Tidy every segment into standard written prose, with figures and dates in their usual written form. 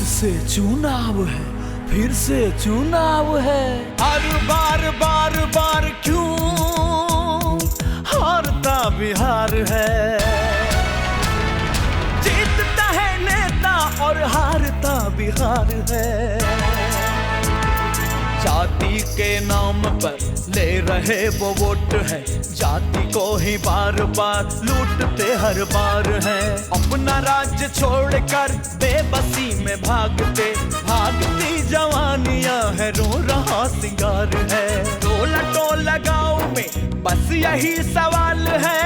से चुनाव है, फिर से चुनाव है। हर बार बार बार क्यों हारता बिहार है। जीतता है नेता और हारता बिहार है। जाति के नाम पर ले रहे वो वोट है, जाति को ही बार बार लूटते हर बार है। अपना राज्य छोड़कर बेबसी में भागते, भागती जवानियां है, रो रहा सिंगार है। टोला टोला गाँव में बस यही सवाल है।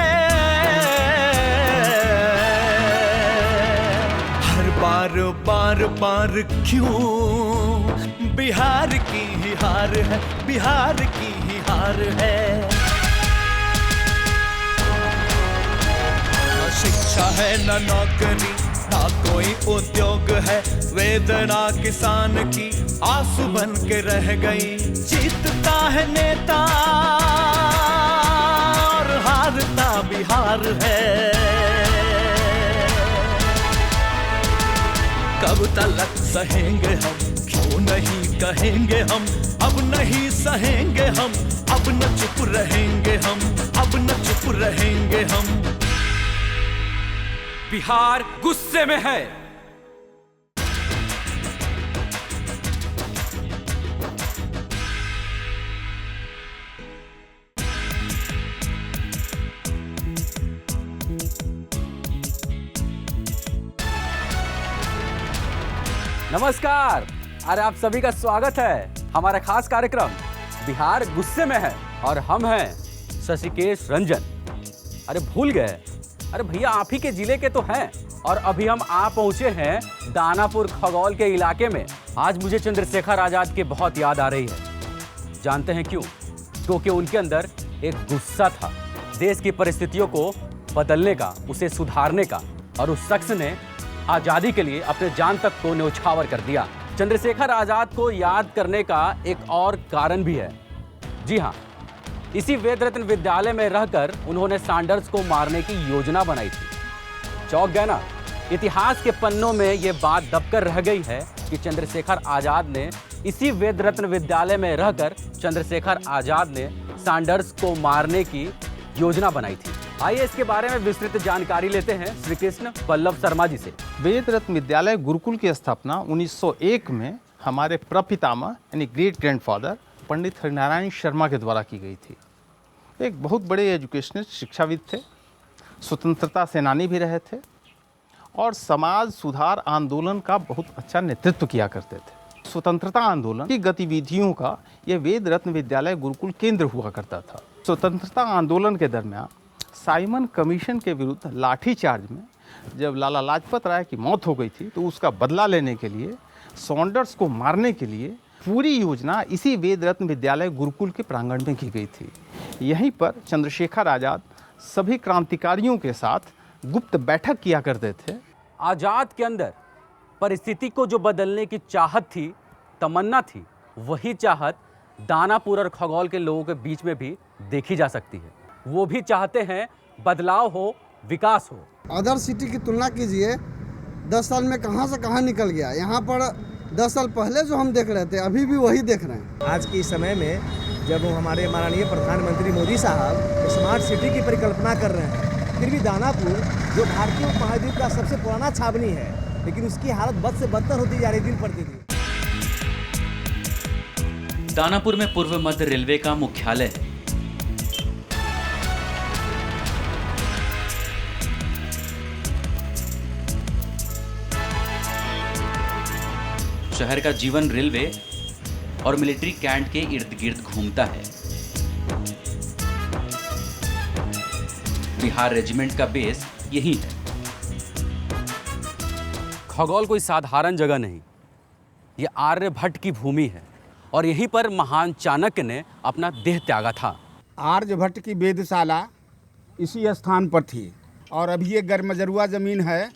हर बार बार बार क्यों बिहार की ही हार है, बिहार की ही हार है। न शिक्षा है न नौकरी, ना कोई उद्योग है, वेदना किसान की आंसू बन के रह गई। जीतता है नेता और हारता बिहार है। कब तक सहेंगे हम, क्यों नहीं कहेंगे हम, अब नहीं सहेंगे हम, अब न चुप रहेंगे हम, अब न चुप रहेंगे हम। बिहार गुस्से में है। नमस्कार, अरे आप सभी का स्वागत है हमारा खास कार्यक्रम बिहार गुस्से में है और हम हैं शशिकेश रंजन। अरे भूल गए? अरे भैया आप ही के जिले के तो हैं और अभी हम आ पहुंचे हैं दानापुर खगौल के इलाके में। आज मुझे चंद्रशेखर आजाद की बहुत याद आ रही है। जानते हैं क्यों? क्योंकि उनके अंदर एक गुस्सा था देश की परिस्थितियों को बदलने का, उसे सुधारने का, और उस शख्स ने आजादी के लिए अपने जान तक को न्यौछावर कर दिया। चंद्रशेखर आजाद को याद करने का एक और कारण भी है। जी हाँ, इसी वेद रत्न विद्यालय में रहकर उन्होंने सैंडर्स को मारने की योजना बनाई थी। चौंक गए ना? इतिहास के पन्नों में यह बात दबकर रह गई है कि चंद्रशेखर आजाद ने इसी वेद रत्न विद्यालय में रहकर चंद्रशेखर आजाद ने सैंडर्स को मारने की योजना बनाई थी। आइए इसके बारे में विस्तृत जानकारी लेते हैं श्री कृष्ण पल्लव शर्मा जी से। वेद रत्न विद्यालय गुरुकुल की स्थापना 1901 में हमारे प्रपितामह यानी ग्रेट ग्रैंडफादर पंडित हरिनारायण शर्मा के द्वारा की गई थी। एक बहुत बड़े एजुकेशनिस्ट शिक्षाविद थे, स्वतंत्रता सेनानी भी रहे थे और समाज सुधार आंदोलन का बहुत अच्छा नेतृत्व किया करते थे। स्वतंत्रता आंदोलन की गतिविधियों का यह वेद रत्न विद्यालय गुरुकुल केंद्र हुआ करता था। स्वतंत्रता आंदोलन के दरमियान साइमन कमीशन के विरुद्ध लाठीचार्ज में जब लाला लाजपत राय की मौत हो गई थी तो उसका बदला लेने के लिए, सॉन्डर्स को मारने के लिए पूरी योजना इसी वेद रत्न विद्यालय गुरुकुल के प्रांगण में की गई थी। यहीं पर चंद्रशेखर आजाद सभी क्रांतिकारियों के साथ गुप्त बैठक किया करते थे। आजाद के अंदर परिस्थिति को जो बदलने की चाहत थी, तमन्ना थी, वही चाहत दानापुर और खगौल के लोगों के बीच में भी देखी जा सकती है। वो भी चाहते हैं बदलाव हो, विकास हो। अदर सिटी की तुलना कीजिए, 10 साल में कहां से कहां निकल गया। यहाँ पर 10 साल पहले जो हम देख रहे थे अभी भी वही देख रहे हैं। आज के समय में जब हमारे माननीय प्रधानमंत्री मोदी साहब स्मार्ट सिटी की परिकल्पना कर रहे हैं, फिर भी दानापुर जो भारतीय उपमहाद्वीप का सबसे पुराना छावनी है, लेकिन उसकी हालत बद से बदतर होती जा रही दिन प्रतिदिन। दानापुर में पूर्व मध्य रेलवे का मुख्यालय है। शहर का जीवन रेलवे और मिलिट्री कैंट के इर्द गिर्द घूमता है। बिहार रेजिमेंट का बेस यही है। खगौल कोई साधारण जगह नहीं, ये आर्यभट्ट की भूमि है और यहीं पर महान चाणक्य ने अपना देह त्यागा था। आर्यभट्ट की वेधशाला इसी स्थान पर थी और अभी ये गर्मजरुआ ज़मीन है।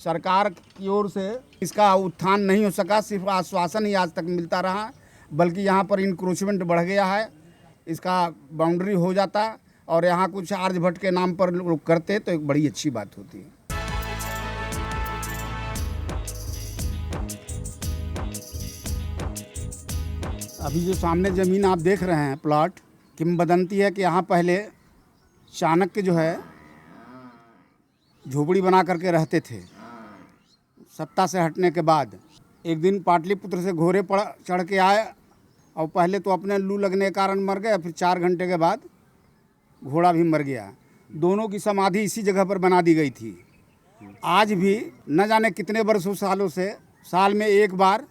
सरकार की ओर से इसका उत्थान नहीं हो सका, सिर्फ आश्वासन ही आज तक मिलता रहा, बल्कि यहाँ पर इंक्रोचमेंट बढ़ गया है। इसका बाउंड्री हो जाता और यहाँ कुछ आर्यभट्ट के नाम पर लोग करते तो एक बड़ी अच्छी बात होती है। अभी जो सामने ज़मीन आप देख रहे हैं प्लॉट, किंवदंती है कि यहाँ पहले चाणक्य जो है झोपड़ी बना करके रहते थे। सत्ता से हटने के बाद एक दिन पाटलिपुत्र से घोड़े पर चढ़ के आए और पहले तो अपने लू लगने के कारण मर गए, फिर 4 घंटे के बाद घोड़ा भी मर गया। दोनों की समाधि इसी जगह पर बना दी गई थी। आज भी न जाने कितने वर्षों सालों से साल में एक बार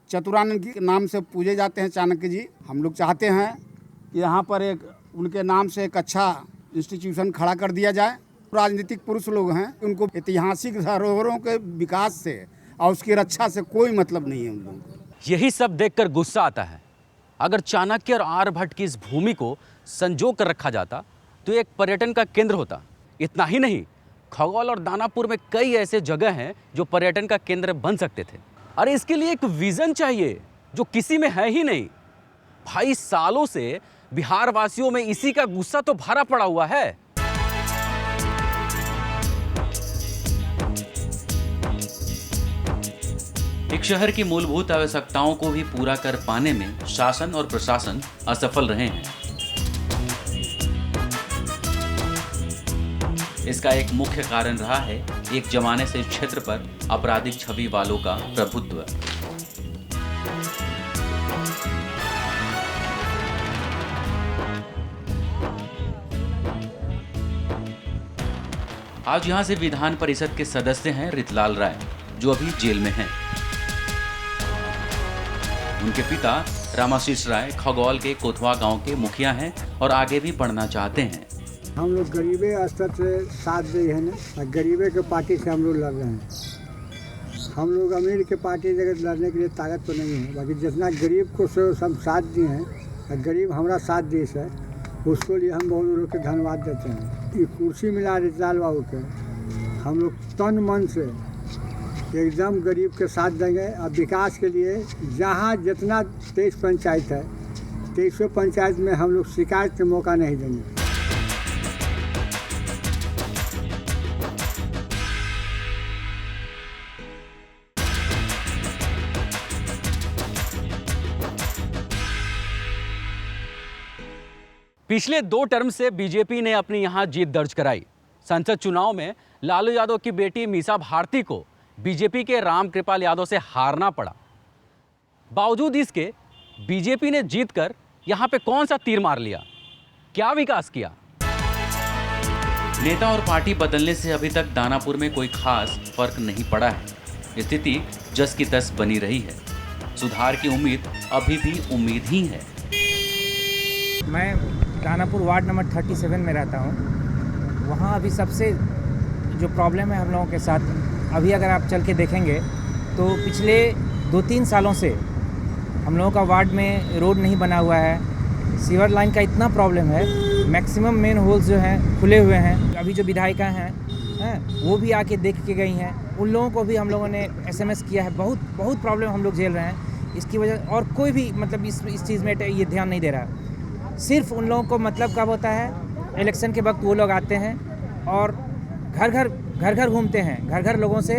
चतुरानंद के नाम से पूजे जाते हैं चाणक्य जी। हम लोग चाहते हैं कि यहाँ पर एक उनके नाम से एक अच्छा इंस्टीट्यूशन खड़ा कर दिया जाए। राजनीतिक पुरुष लोग हैं, उनको ऐतिहासिक धरोहरों के विकास से और उसकी रक्षा से कोई मतलब नहीं है उन लोगों को। यही सब देखकर गुस्सा आता है। अगर चाणक्य और आर्यभट्ट की इस भूमि को संजो कर रखा जाता तो एक पर्यटन का केंद्र होता। इतना ही नहीं, खगौल और दानापुर में कई ऐसे जगह हैं जो पर्यटन का केंद्र बन सकते थे। अरे इसके लिए एक विजन चाहिए जो किसी में है ही नहीं। भाई सालों से बिहार वासियों में इसी का गुस्सा तो भरा पड़ा हुआ है। एक शहर की मूलभूत आवश्यकताओं को भी पूरा कर पाने में शासन और प्रशासन असफल रहे हैं। इसका एक मुख्य कारण रहा है एक जमाने से इस क्षेत्र पर आपराधिक छवि वालों का प्रभुत्व। आज यहां से विधान परिषद के सदस्य हैं रितलाल राय, जो अभी जेल में हैं। उनके पिता रामाशीष राय खगौल के कोतवा गांव के मुखिया हैं और आगे भी बढ़ना चाहते हैं। हम लोग गरीबे स्तर से साथ दे हैं ना, गरीबे के पार्टी से हम लोग लड़ रहे हैं। हम लोग अमीर के पार्टी से लड़ने के लिए ताकत तो नहीं है, बाकी जितना गरीब को हम साथ दिए हैं, गरीब हमारा साथ दिए है, उसको लिए हम बहुत लोग के धन्यवाद देते हैं। ये कुर्सी मिला रितलाल बाबू के, हम लोग तन मन से एकदम गरीब के साथ देंगे। और विकास के लिए जहाँ जितना 23 पंचायत है, 23 पंचायत में हम लोग शिकायत का मौका नहीं देंगे। पिछले 2 टर्म से बीजेपी ने अपनी यहां जीत दर्ज कराई। संसद चुनाव में लालू यादव की बेटी मीसा भारती को बीजेपी के रामकृपाल यादव से हारना पड़ा। बावजूद इसके बीजेपी ने जीतकर यहां पे कौन सा तीर मार लिया, क्या विकास किया? नेता और पार्टी बदलने से अभी तक दानापुर में कोई खास फर्क नहीं पड़ा है। स्थिति जस की तस बनी रही है। सुधार की उम्मीद अभी भी उम्मीद ही है। मैं दानापुर वार्ड नंबर 37 में रहता हूँ। वहाँ अभी सबसे जो प्रॉब्लम है हम लोगों के साथ, अभी अगर आप चल के देखेंगे तो पिछले 2-3 सालों से हम लोगों का वार्ड में रोड नहीं बना हुआ है। सीवर लाइन का इतना प्रॉब्लम है, मैक्सिमम मेन होल्स जो हैं खुले हुए हैं। अभी जो विधायिका हैं वो भी आके देख के गई हैं। उन लोगों को भी हम लोगों ने SMS किया है। बहुत प्रॉब्लम हम लोग झेल रहे हैं इसकी वजह, और कोई भी मतलब इस चीज़ में ये ध्यान नहीं दे रहा। सिर्फ उन लोगों को मतलब कब होता है, इलेक्शन के वक्त वो लोग आते हैं और घर घर घूमते हैं, घर लोगों से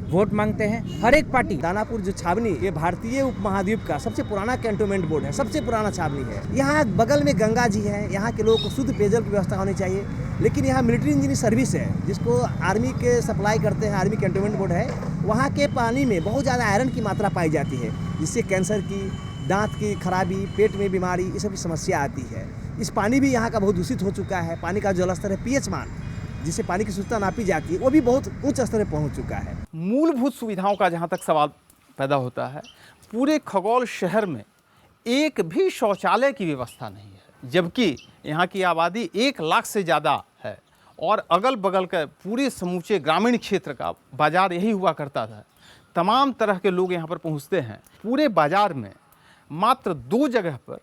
वोट मांगते हैं। हर एक पार्टी। दानापुर जो छावनी, ये भारतीय उपमहाद्वीप का सबसे पुराना कैंटोनमेंट बोर्ड है, सबसे पुराना छावनी है। यहाँ बगल में गंगा जी है, यहाँ के लोगों को शुद्ध पेयजल की व्यवस्था होनी चाहिए। लेकिन यहाँ मिलिट्री इंजीनियरिंग सर्विस है जिसको आर्मी के सप्लाई करते हैं, आर्मी कैंटोनमेंट बोर्ड है। वहाँ के पानी में बहुत ज़्यादा आयरन की मात्रा पाई जाती है, जिससे कैंसर की, दांत की खराबी, पेट में बीमारी, ये सब की समस्या आती है। इस पानी भी यहाँ का बहुत दूषित हो चुका है। पानी का जल स्तर है pH मान, जिससे पानी की शुद्धता नापी जाती है, वो भी बहुत उच्च स्तर पर पहुँच चुका है। मूलभूत सुविधाओं का जहाँ तक सवाल पैदा होता है, पूरे खगौल शहर में एक भी शौचालय की व्यवस्था नहीं है, जबकि यहाँ की आबादी 1 लाख से ज़्यादा है और अगल बगल का पूरे समूचे ग्रामीण क्षेत्र का बाज़ार यही हुआ करता था। तमाम तरह के लोग यहाँ पर पहुँचते हैं। पूरे बाज़ार में मात्र 2 जगह पर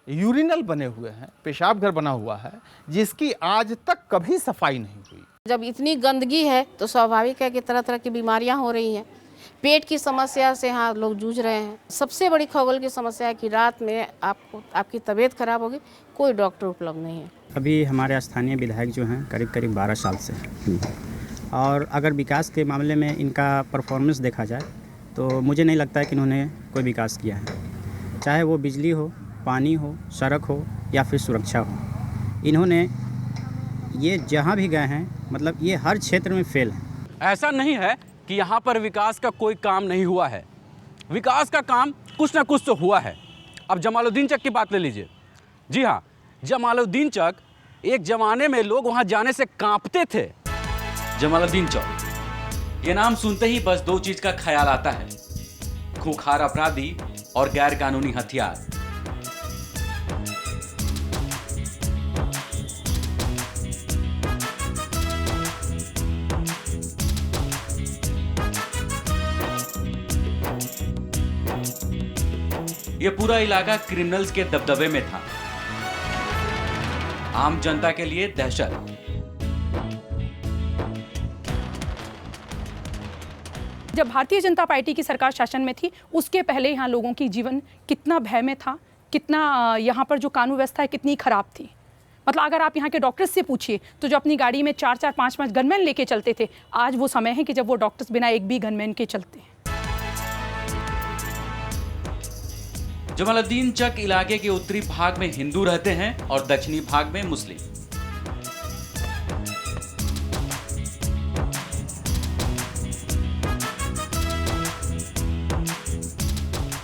यूरिनल बने हुए हैं, पेशाब घर बना हुआ है, जिसकी आज तक कभी सफाई नहीं हुई। जब इतनी गंदगी है तो स्वाभाविक है कि तरह तरह की बीमारियां हो रही हैं। पेट की समस्या से यहाँ लोग जूझ रहे हैं। सबसे बड़ी खगोल की समस्या है कि रात में आपकी तबीयत खराब होगी, कोई डॉक्टर उपलब्ध नहीं है। अभी हमारे स्थानीय विधायक जो हैं करीब 12 साल से, और अगर विकास के मामले में इनका परफॉर्मेंस देखा जाए तो मुझे नहीं लगता है कि इन्होंने कोई विकास किया है। चाहे वो बिजली हो, पानी हो, सड़क हो या फिर सुरक्षा हो। इन्होंने ये जहाँ भी गए हैं मतलब ये हर क्षेत्र में फेल है। ऐसा नहीं है कि यहाँ पर विकास का कोई काम नहीं हुआ है, विकास का काम कुछ ना कुछ तो हुआ है। अब जमालुद्दीन चक की बात ले लीजिए। जी हाँ, जमालुद्दीन चक एक ज़माने में लोग वहाँ जाने से कांपते थे। जमालुद्दीन चौक, ये नाम सुनते ही बस दो चीज का ख्याल आता है, खूंखार अपराधी और गैर कानूनी हथियार। ये पूरा इलाका क्रिमिनल्स के दबदबे में था, आम जनता के लिए दहशत। जब भारतीय जनता पार्टी की सरकार शासन में थी उसके पहले यहाँ लोगों की जीवन कितना भय में था, कितना यहाँ पर जो कानून व्यवस्था है कितनी खराब थी। मतलब अगर आप यहाँ के डॉक्टर्स से पूछिए तो जो अपनी गाड़ी में 4-4, 5-5 गनमैन लेके चलते थे, आज वो समय है कि जब वो डॉक्टर्स बिना एक भी गनमैन के चलते हैं। जमालुद्दीन चक इलाके के उत्तरी भाग में हिंदू रहते हैं और दक्षिणी भाग में मुस्लिम।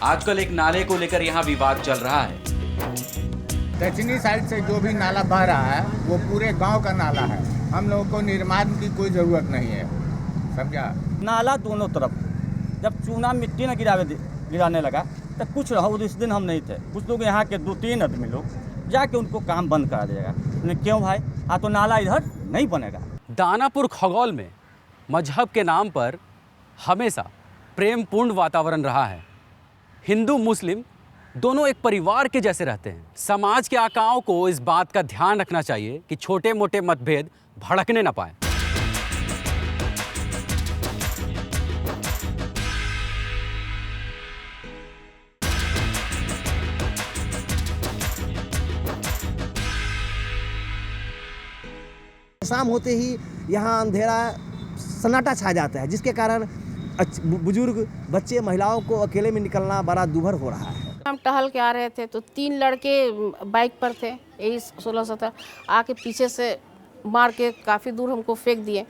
आजकल एक नाले को लेकर यहाँ विवाद चल रहा है। दक्षिणी साइड से जो भी नाला बह रहा है वो पूरे गांव का नाला है, हम लोगों को निर्माण की कोई ज़रूरत नहीं है, समझा। नाला दोनों तरफ, जब चूना मिट्टी न गिराने लगा तब कुछ रहा, उस दिन हम नहीं थे, कुछ लोग यहाँ के 2-3 आदमी लोग जाके उनको काम बंद करा देगा। क्यों भाई, तो नाला इधर नहीं बनेगा। दानापुर खगौल में मजहब के नाम पर हमेशा प्रेमपूर्ण वातावरण रहा है। हिंदू मुस्लिम दोनों एक परिवार के जैसे रहते हैं। समाज के आकाओं को इस बात का ध्यान रखना चाहिए कि छोटे मोटे मतभेद भड़कने न पाए। शाम होते ही यहाँ अंधेरा सन्नाटा छा जाता है, जिसके कारण बुजुर्ग, बच्चे, महिलाओं को अकेले में निकलना बड़ा दूभर हो रहा है। हम टहल के आ रहे थे तो 3 लड़के बाइक पर थे, यही 16-17, आके पीछे से मार के काफ़ी दूर हमको फेंक दिए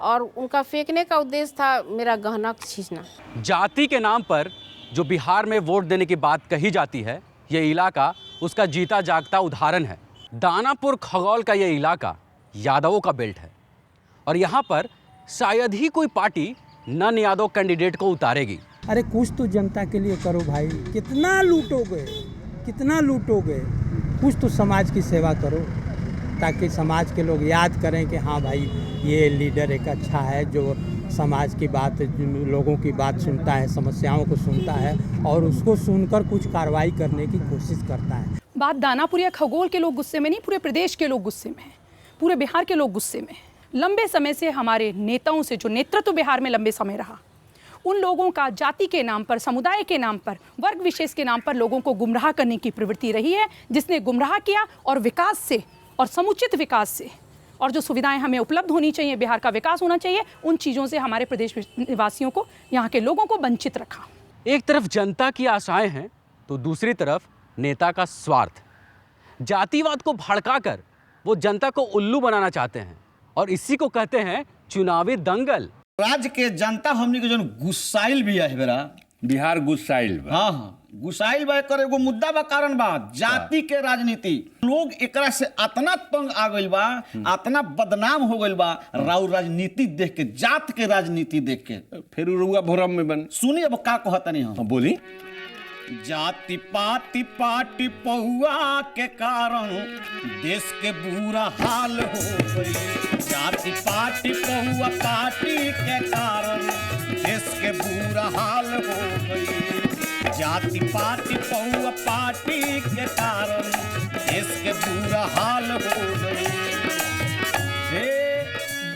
और उनका फेंकने का उद्देश्य था मेरा गहना खींचना। जाति के नाम पर जो बिहार में वोट देने की बात कही जाती है, ये इलाका उसका जीता जागता उदाहरण है। दानापुर खगौल का ये इलाका यादवों का बेल्ट है और यहाँ पर शायद ही कोई पार्टी नन यादव कैंडिडेट को उतारेगी। अरे कुछ तो जनता के लिए करो भाई, कितना लूटोगे, कितना लूटोगे, कुछ तो समाज की सेवा करो ताकि समाज के लोग याद करें कि हाँ भाई ये लीडर एक अच्छा है जो समाज की बात, लोगों की बात सुनता है, समस्याओं को सुनता है और उसको सुनकर कुछ कार्रवाई करने की कोशिश करता है। बात दानापुर या खगौल के लोग गुस्से में नहीं, पूरे प्रदेश के लोग गुस्से में हैं, पूरे बिहार के लोग गुस्से में हैं। लंबे समय से हमारे नेताओं से जो नेतृत्व बिहार में लंबे समय रहा, उन लोगों का जाति के नाम पर, समुदाय के नाम पर, वर्ग विशेष के नाम पर लोगों को गुमराह करने की प्रवृत्ति रही है, जिसने गुमराह किया और विकास से और समुचित विकास से और जो सुविधाएं हमें उपलब्ध होनी चाहिए, बिहार का विकास होना चाहिए, उन चीज़ों से हमारे प्रदेश निवासियों को, यहाँ के लोगों को वंचित रखा। एक तरफ जनता की आशाएं हैं तो दूसरी तरफ नेता का स्वार्थ। जातिवाद को भड़काकर वो जनता को उल्लू बनाना चाहते हैं और इसी को कहते हैं चुनावी दंगल। राज्य के जनता हमनी के जो गुस्साइल भी है बेरा, बिहार गुस्साइल बा। हाँ हाँ गुस्साइल बा, कर एगो मुद्दा बा, कारण बा जाति के राजनीति। लोग एकरा से अतना तंग आ गइल बा, अतना बदनाम हो गइल बा राउर राजनीति देख के, जात के राजनीति देख के। फिर रुआ भरम में बन सुनिए अब का कहतनी हम। बोली। जाति पाति पाटी पहुआ के कारण देश के बुरा हाल हो गई। जाति पाटी पहुआ पाटी के कारण देश के बुरा हाल हो गई। जाति पाटी पहुआ पाटी के कारण देश के बुरा हाल हो गई।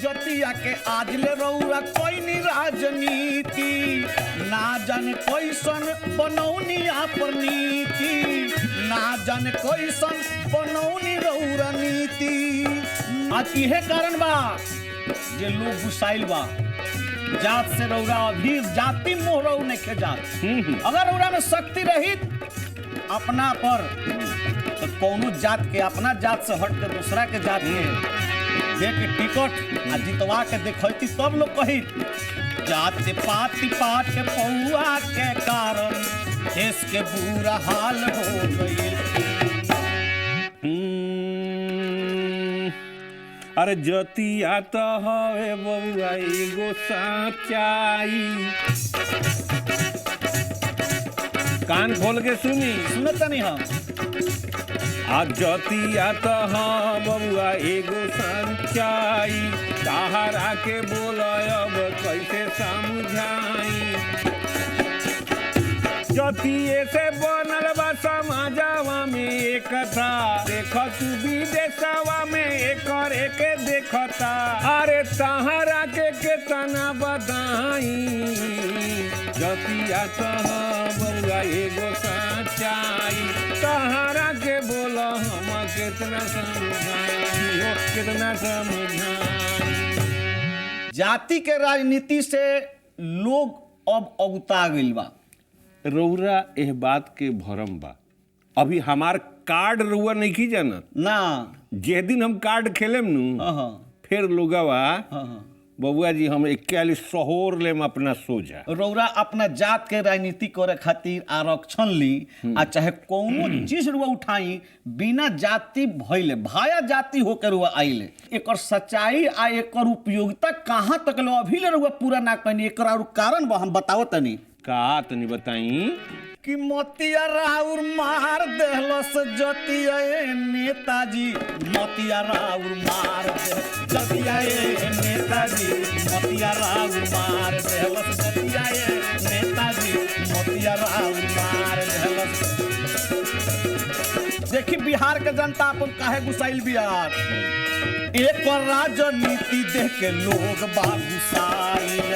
जतिया के आज ले रउआ कोई नी राजनीति, ना जाने कैसन बनौनी पर नीति, ना जाने कैसन बनौनी रउरा नीति। आज इहे कारण बा जे लोग गुस्साइल बा। जात से रउरा अभी जाति मोह रउ नहीं जात। अगर रउरा में शक्ति रही अपना पर तो कौनो जात के अपना जात से हट के दूसरा के जात के दे के टिकट आ जितवा के देखती तब लोग कही जात पात पाट के पौआ के कारण देश के बुरा हाल हो गई। अरे जतिया तो हवे बउआ एगो सच्चाई। कान खोल के सुनी, सुनता नहीं हम। आज जतिया तो हाँ बउआ एगो सच्चाई, सहारा के बोलब कैसे समझाई। जतिये से बनल बा समाजवा में एकता, देख तू विदेशवा में एकर एके देखता। अरे तहरा के केतना बताई, जतिया तहाँ बउआ एगो सच्चाई, तहरा के बोल हम कितना समझाई, कितना समझाई। जाति के राजनीति से लोग अब अगुता गइल बा। रउरा एह बात के भरम बा। अभी हमार कार्ड रउआ नहीं की जानत ना, जे दिन हम कार्ड खेलेम नु फिर लोगवा बबुआ जी हम 41 शहोर लेम अपना सोजा। रउरा अपना जात के राजनीति करे खातिर आरक्षण ली आ चाहे कौनो चीज रुआ उठाई बिना जाति भइले भाया जाति होकर रुआ आइले। एकर सच्चाई आ एकर उपयोगिता कहाँ तक लो अभी ले रुआ पूरा ना कहनी। एकर और कारण बा हम बताओ तनी। का तनी बताई कि मोतिया राउर मार देहलस जतिया नेताजी, मोतिया राउर मार जतिया नेताजी, मोतिया राउर मार देहलस जतिया नेताजी, मोतिया राउर मार देहलस। देखी बिहार के जनता अपन काहे गुसाइल बिहार। एक राजनीति देख के लोग बागुसाइल,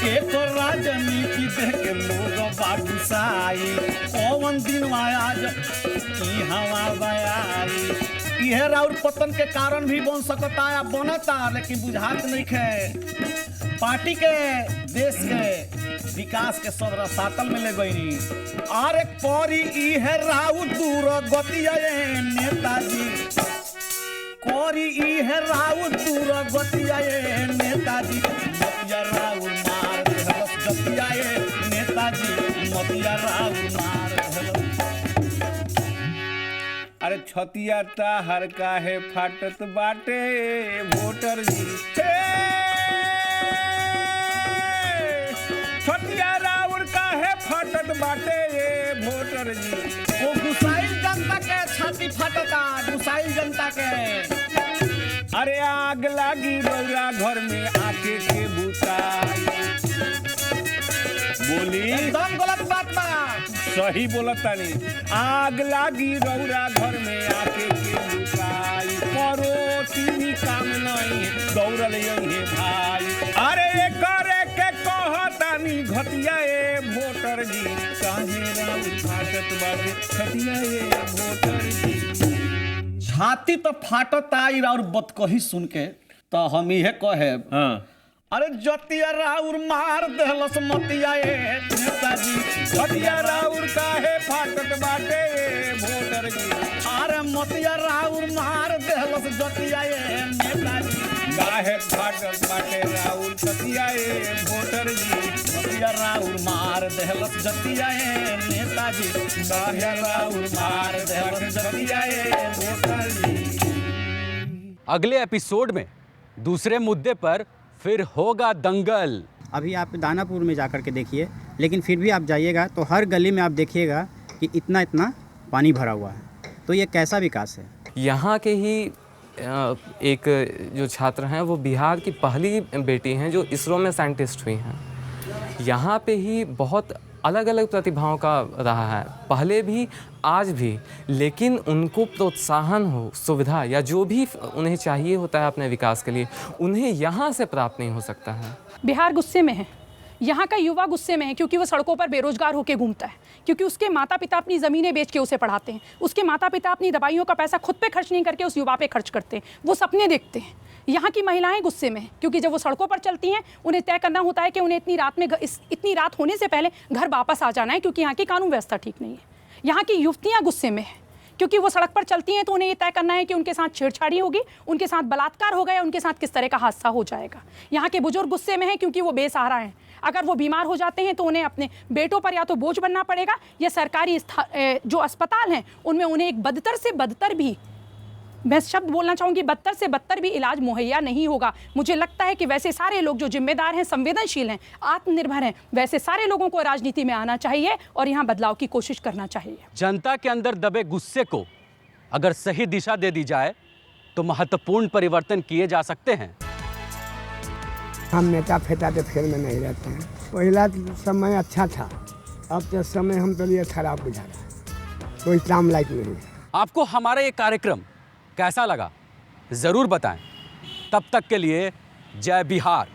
एक राजनीति देख के लोग बागुसाई। कौन दिन आज ई हवा बयाई। यह राउर पतन के कारण भी बन सकता या बनता, लेकिन बुझात नहीं है। पार्टी के देश के विकास के सब रसातल में ले गई। अरे परी ई है राउर दूर गतिया नेताजी, कोरी ई है राउर दूर गतिया नेताजी, मोतिया राउर मार देहलस जतिया नेताजी, मोतिया राउर मार देहलस। अरे छतिया ताहर काहे फाटत बाटे वोटर जी, छतिया राउर काहे फाटत बाटे वोटर जी। वो गुसाइल जनता के छाती फाटता, गुसाइल जनता के। अरे आग लागी रउरा घर में आके के बुताई। बोली एकदम गलत बात बा। सही बोलतानी। आग लागी रउरा घर में आके के बुताई, पड़ोसी भी काम नहीं दौड़ल यही भाई। अरे करे के कहतानी घटिया वोटर जी, काहे राउर फाटत बाटे छतिया वोटर जी। छाती तो फाटत आई और बतकही सुन के तो हम इहे कहे। अरे जतिया राउर मार देहलस मोतिया नेताजी, जतिया राउर काहे फाटत बाटे वोटर जी। अरे मोतिया राउर मार देहलस जतिया नेताजी, काहे फाटत बाटे राउर जतिया वोटर जी। मोतिया राउर मार देहलस जतिया नेताजी, काहे राउर मार देहलस जतिया वोटर जी। अगले एपिसोड में दूसरे मुद्दे पर फिर होगा दंगल। अभी आप दानापुर में जाकर के देखिए, लेकिन फिर भी आप जाइएगा तो हर गली में आप देखिएगा कि इतना इतना पानी भरा हुआ है। तो ये कैसा विकास है? यहाँ के ही एक जो छात्र हैं वो बिहार की पहली बेटी हैं जो इसरो में साइंटिस्ट हुई हैं। यहाँ पे ही बहुत अलग अलग प्रतिभाओं का रहा है, पहले भी आज भी, लेकिन उनको प्रोत्साहन हो, सुविधा या जो भी उन्हें चाहिए होता है अपने विकास के लिए, उन्हें यहाँ से प्राप्त नहीं हो सकता है। बिहार गुस्से में है यहाँ का युवा गुस्से में है क्योंकि वो सड़कों पर बेरोजगार होकर घूमता है, क्योंकि उसके माता पिता अपनी ज़मीनें बेच के उसे पढ़ाते हैं, उसके माता पिता अपनी दवाइयों का पैसा खुद पे खर्च नहीं करके उस युवा पे खर्च करते हैं, वो सपने देखते हैं। यहाँ की महिलाएं गुस्से में हैं क्योंकि जब वो सड़कों पर चलती हैं उन्हें तय करना होता है कि उन्हें इतनी रात होने से पहले घर वापस आ जाना है, क्योंकि यहाँ की कानून व्यवस्था ठीक नहीं है। यहाँ की युवतियाँ गुस्से में हैं क्योंकि वो सड़क पर चलती हैं तो उन्हें ये तय करना है कि उनके साथ छेड़छाड़ी होगी, उनके साथ बलात्कार होगा या उनके साथ किस तरह का हादसा हो जाएगा। यहाँ के बुजुर्ग गुस्से में हैं क्योंकि वो बेसहारा हैं। अगर वो बीमार हो जाते हैं तो उन्हें अपने बेटों पर या तो बोझ बनना पड़ेगा या सरकारी जो अस्पताल हैं उनमें उन्हें एक बदतर से बदतर भी, मैं शब्द बोलना चाहूँगी, बदतर से बदतर भी इलाज मुहैया नहीं होगा। मुझे लगता है कि वैसे सारे लोग जो जिम्मेदार हैं, संवेदनशील हैं, आत्मनिर्भर हैं, वैसे सारे लोगों को राजनीति में आना चाहिए और यहाँ बदलाव की कोशिश करना चाहिए। जनता के अंदर दबे गुस्से को अगर सही दिशा दे दी जाए तो महत्वपूर्ण परिवर्तन किए जा सकते हैं। हम नेता फेता के फेर में नहीं रहते हैं। पहला समय अच्छा था, अब तो समय हम तो लिए खराब बुझा रहा है, कोई काम लायक नहीं है। आपको हमारा ये कार्यक्रम कैसा लगा ज़रूर बताएं। तब तक के लिए जय बिहार।